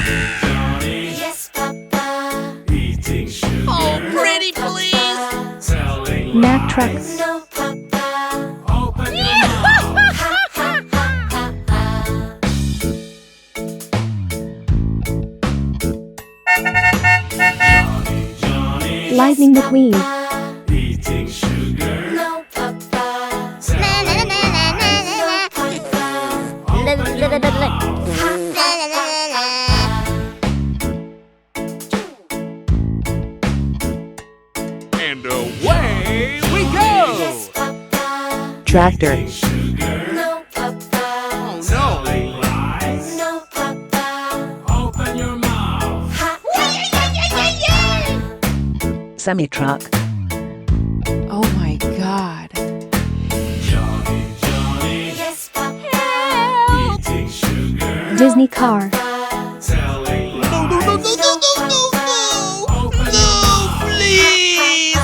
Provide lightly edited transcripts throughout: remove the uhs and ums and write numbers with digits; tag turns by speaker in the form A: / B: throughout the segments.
A: Johnny, yes, Papa. Eating sugar.
B: Oh, pretty, please.
A: Telling
C: Mack
A: lies.
C: trucks.
A: No, Papa. Open your mouth. Ha, ha, ha, ha, ha. Johnny, Johnny,
C: Lightning McQueen.
A: eating sugar. No, Papa. Telling lies. No, Papa. Open your mouth.
D: And away we go!
C: Tractor.
A: Eating sugar. No, Papa.
D: Oh no!
A: Telling lies. No, Papa. Open your mouth. Ha,
C: Semi-truck.
B: Oh my God.
A: Johnny, Johnny, yes, Papa. Eating sugar.
C: Disney car.
A: Telling lies.
D: No!
A: Open
D: No, please!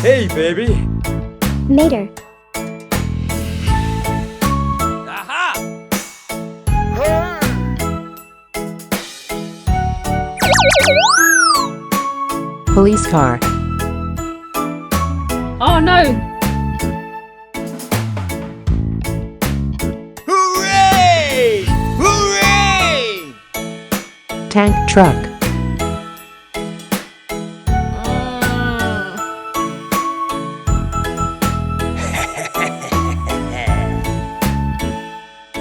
E: Hey, baby!
C: Mater.
D: Aha!
C: Police car.
B: Oh no.
D: Hooray! Hooray!
C: Tank truck.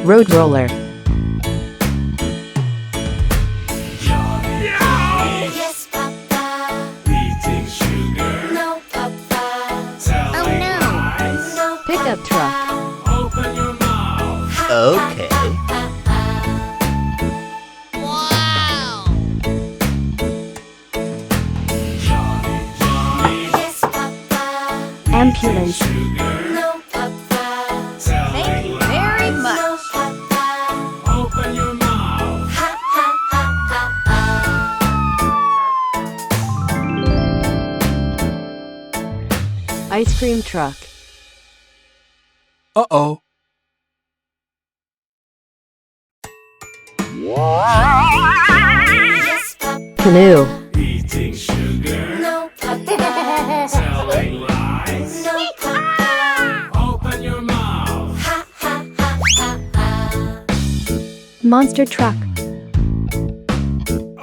C: Road roller.
A: Johnny, yes, Papa. Eating sugar. No, Papa. Telling lies. No,
C: Pickup truck.
A: open your mouth.
D: Okay.
A: Johnny, yes, Papa.
C: Ambulance.
A: Sugar. No, Papa. Thank you
B: very much.
A: No, Papa. Open your mouth. Ha, ha, ha, ha, ha.
C: Ice cream truck.
E: Uh-oh.
A: Yes, Papa.
C: Canoe.
A: Eating sugar. No, Papa. Telling lies. No, Papa. Open your mouth. Ha, ha, ha, ha, ha.
C: Monster truck.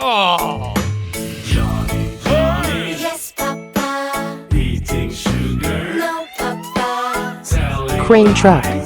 D: Oh!
A: Johnny, Johnny. Yes, Papa. Eating sugar. No, Papa. Telling
C: Crane truck.
A: lies.